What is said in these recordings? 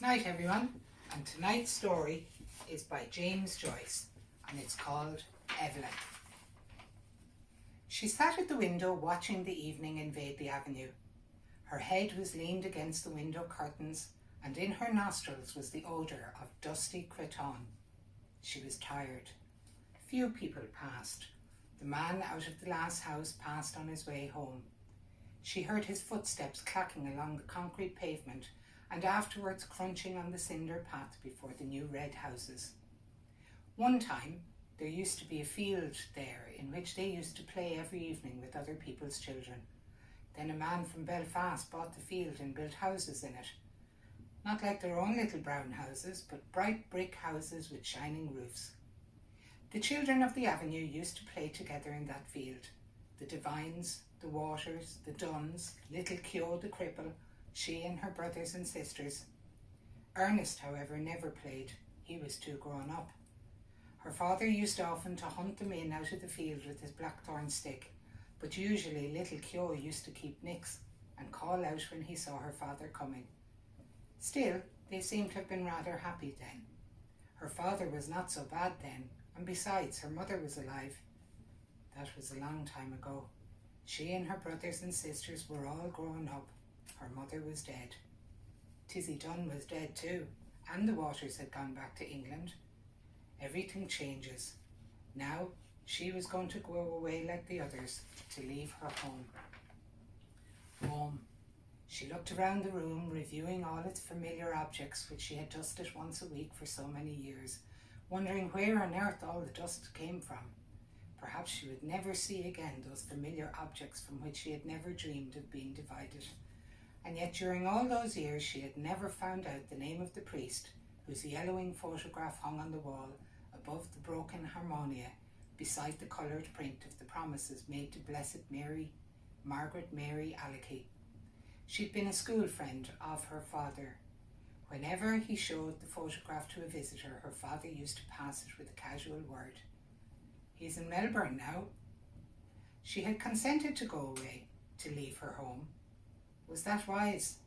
Night everyone, and tonight's story is by Joyce and it's called Evaline. She sat at the window watching the evening invade the avenue. Her head was leaned against the window curtains and in her nostrils was the odour of dusty cretonne. She was tired. Few people passed. The man out of the last house passed on his way home. She heard his footsteps clacking along the concrete pavement and afterwards crunching on the cinder path before the new red houses. One time, there used to be a field there in which they used to play every evening with other people's children. Then a man from Belfast bought the field and built houses in it. Not like their own little brown houses, but bright brick houses with shining roofs. The children of the avenue used to play together in that field. The Devines, the Waters, the Dunns, little Keogh the cripple, she and her brothers and sisters. Ernest, however, never played. He was too grown up. Her father used often to hunt them in out of the field with his blackthorn stick, but usually little Keogh used to keep nix and call out when he saw her father coming. Still, they seemed to have been rather happy then. Her father was not so bad then, and besides, her mother was alive. That was a long time ago. She and her brothers and sisters were all grown up. Her mother was dead. Tizzy Dunn was dead too, and the Waters had gone back to England. Everything changes. Now she was going to go away like the others, to leave her home. Home. She looked around the room, reviewing all its familiar objects which she had dusted once a week for so many years, wondering where on earth all the dust came from. Perhaps she would never see again those familiar objects from which she had never dreamed of being divided. And yet during all those years she had never found out the name of the priest whose yellowing photograph hung on the wall above the broken harmonia beside the coloured print of the promises made to Blessed Mary, Margaret Mary Alachi. She'd been a school friend of her father. Whenever he showed the photograph to a visitor, her father used to pass it with a casual word. "He's in Melbourne now." She had consented to go away, to leave her home. Was that wise?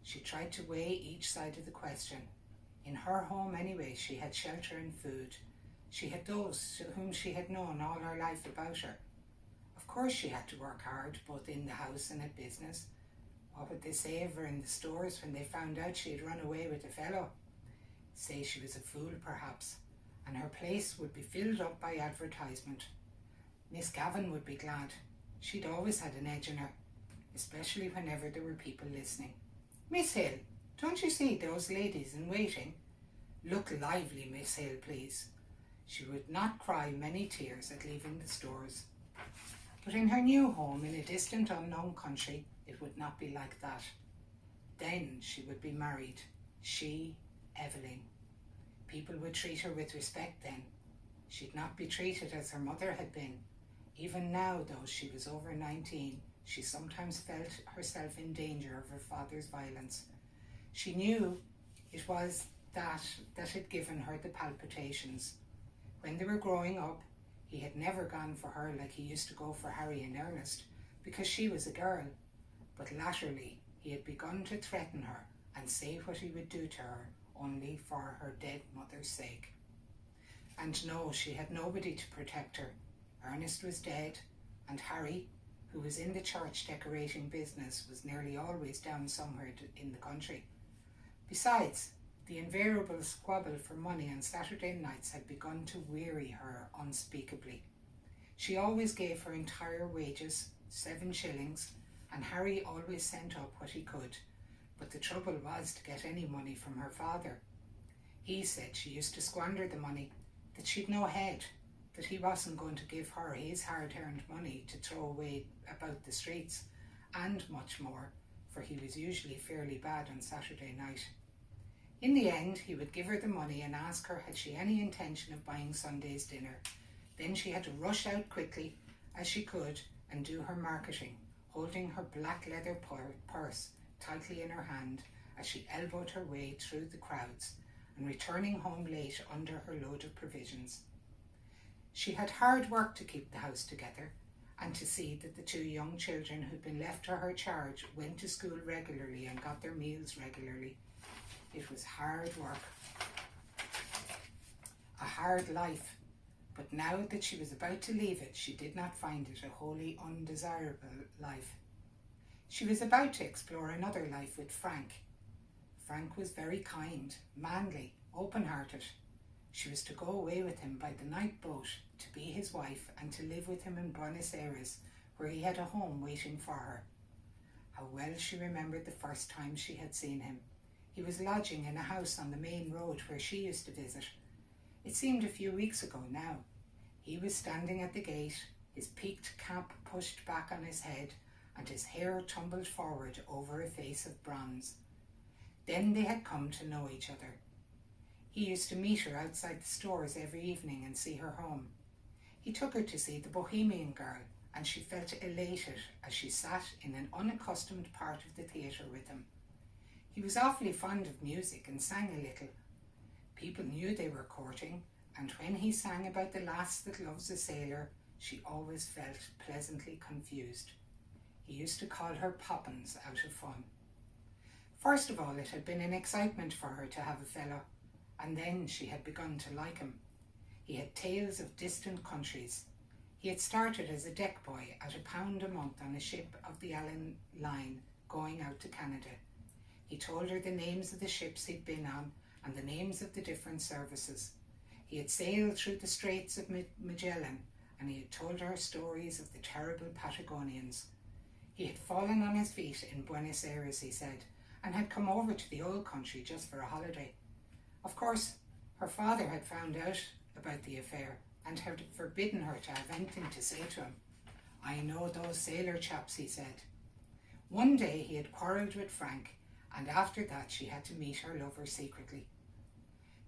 She tried to weigh each side of the question. In her home anyway, she had shelter and food. She had those to whom she had known all her life about her. Of course she had to work hard, both in the house and at business. What would they say of her in the stores when they found out she had run away with a fellow? Say she was a fool perhaps, and her place would be filled up by advertisement. Miss Gavin would be glad. She'd always had an edge in her, especially whenever there were people listening. "Miss Hill, don't you see those ladies in waiting? Look lively, Miss Hill, please." She would not cry many tears at leaving the stores. But in her new home in a distant unknown country, it would not be like that. Then she would be married. She, Evaline. People would treat her with respect then. She'd not be treated as her mother had been. Even now, though she was over 19, she sometimes felt herself in danger of her father's violence. She knew it was that had given her the palpitations. When they were growing up, he had never gone for her like he used to go for Harry and Ernest, because she was a girl. But latterly, he had begun to threaten her and say what he would do to her, only for her dead mother's sake. And no, she had nobody to protect her. Ernest was dead, and Harry, who was in the church decorating business, was nearly always down somewhere in the country. Besides, the invariable squabble for money on Saturday nights had begun to weary her unspeakably. She always gave her entire wages, 7 shillings, and Harry always sent up what he could, but the trouble was to get any money from her father. He said she used to squander the money, that she'd no head, that he wasn't going to give her his hard-earned money to throw away about the streets, and much more, for he was usually fairly bad on Saturday night. In the end, he would give her the money and ask her had she any intention of buying Sunday's dinner. Then she had to rush out quickly as she could and do her marketing, holding her black leather purse tightly in her hand as she elbowed her way through the crowds and returning home late under her load of provisions. She had hard work to keep the house together and to see that the 2 young children who'd been left to her charge went to school regularly and got their meals regularly. It was hard work, a hard life, but now that she was about to leave it, she did not find it a wholly undesirable life. She was about to explore another life with Frank. Frank was very kind, manly, open-hearted. She was to go away with him by the night boat to be his wife and to live with him in Buenos Aires, where he had a home waiting for her. How well she remembered the first time she had seen him. He was lodging in a house on the main road where she used to visit. It seemed a few weeks ago now. He was standing at the gate, his peaked cap pushed back on his head, and his hair tumbled forward over a face of bronze. Then they had come to know each other. He used to meet her outside the stores every evening and see her home. He took her to see The Bohemian Girl, and she felt elated as she sat in an unaccustomed part of the theatre with him. He was awfully fond of music and sang a little. People knew they were courting, and when he sang about the lass that loves a sailor, she always felt pleasantly confused. He used to call her Poppins out of fun. First of all, it had been an excitement for her to have a fellow, and then she had begun to like him. He had tales of distant countries. He had started as a deck boy at £1 a month on a ship of the Evaline going out to Canada. He told her the names of the ships he'd been on and the names of the different services. He had sailed through the Straits of Magellan, and he had told her stories of the terrible Patagonians. He had fallen on his feet in Buenos Aires, he said, and had come over to the old country just for a holiday. Of course, her father had found out about the affair and had forbidden her to have anything to say to him. "I know those sailor chaps," he said. One day he had quarrelled with Frank, and after that she had to meet her lover secretly.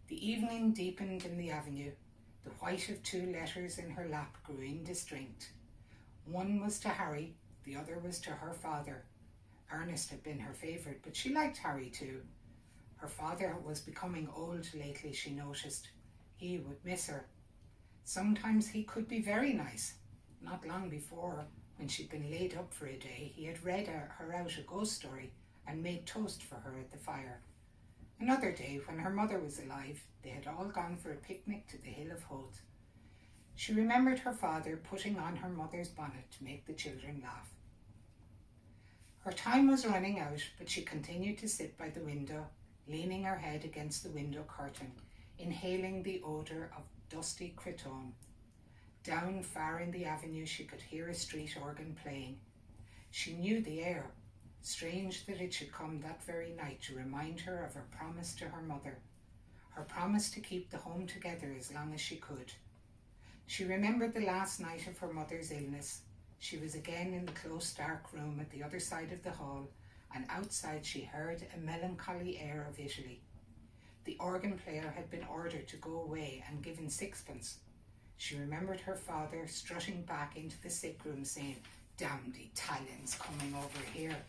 The evening deepened in the avenue. The white of 2 letters in her lap grew indistinct. One was to Harry, the other was to her father. Ernest had been her favourite, but she liked Harry too. Her father was becoming old lately, she noticed. He would miss her. Sometimes he could be very nice. Not long before, when she'd been laid up for a day, he had read her out a ghost story and made toast for her at the fire. Another day, when her mother was alive, they had all gone for a picnic to the Hill of Howth. She remembered her father putting on her mother's bonnet to make the children laugh. Her time was running out, but she continued to sit by the window, leaning her head against the window curtain, inhaling the odour of dusty cretonne. Down far in the avenue she could hear a street organ playing. She knew the air. Strange that it should come that very night to remind her of her promise to her mother, her promise to keep the home together as long as she could. She remembered the last night of her mother's illness. She was again in the close dark room at the other side of the hall, and outside she heard a melancholy air of Italy. The organ player had been ordered to go away and given 6pence. She remembered her father strutting back into the sick room saying, "Damned Italians coming over here."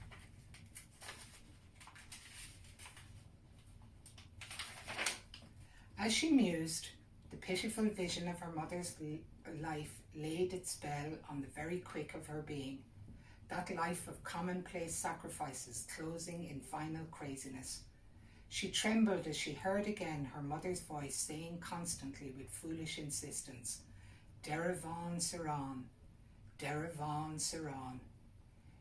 As she mused, the pitiful vision of her mother's life laid its spell on the very quick of her being, that life of commonplace sacrifices closing in final craziness. She trembled as she heard again her mother's voice saying constantly with foolish insistence, "Deravan Saran, Deravan Saran."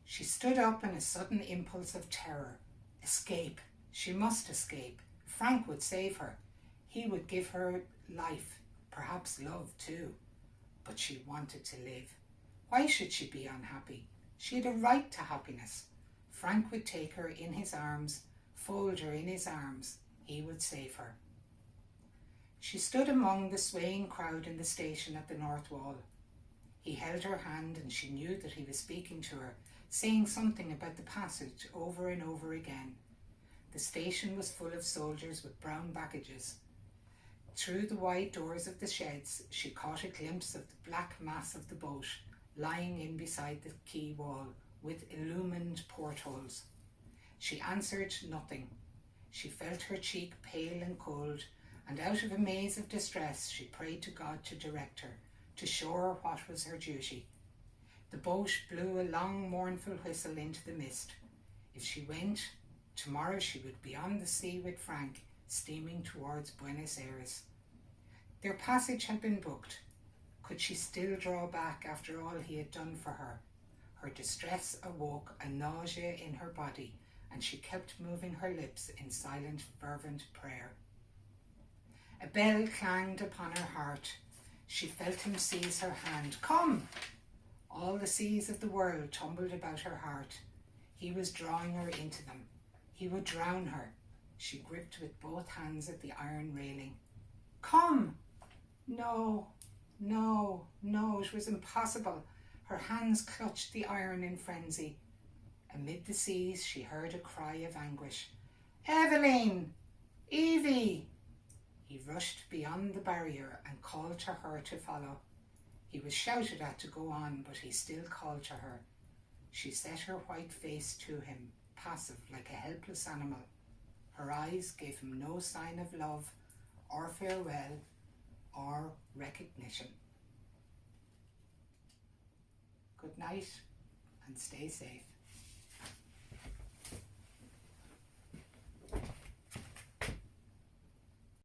She stood up in a sudden impulse of terror. Escape! She must escape. Frank would save her. He would give her life, perhaps love too. But she wanted to live. Why should she be unhappy? She had a right to happiness. Frank would take her in his arms, fold her in his arms. He would save her. She stood among the swaying crowd in the station at the north wall. He held her hand and she knew that he was speaking to her, saying something about the passage over and over again. The station was full of soldiers with brown baggages. Through the wide doors of the sheds, she caught a glimpse of the black mass of the boat, lying in beside the quay wall, with illumined portholes. She answered nothing. She felt her cheek pale and cold, and out of a maze of distress she prayed to God to direct her, to show her what was her duty. The boat blew a long mournful whistle into the mist. If she went, Tomorrow she would be on the sea with Frank, steaming towards Buenos Aires. Their passage had been booked. Could she still draw back after all he had done for her? Her distress awoke a nausea in her body, and she kept moving her lips in silent, fervent prayer. A bell clanged upon her heart. She felt him seize her hand. Come! All the seas of the world tumbled about her heart. He was drawing her into them. He would drown her. She gripped with both hands at the iron railing. Come! No, no, no, it was impossible. Her hands clutched the iron in frenzy. Amid the seas she heard a cry of anguish. Evaline! Evie! He rushed beyond the barrier and called to her to follow. He was shouted at to go on, but he still called to her. She set her white face to him, passive like a helpless animal. Her eyes gave him no sign of love, or farewell, or recognition. Good night, and stay safe.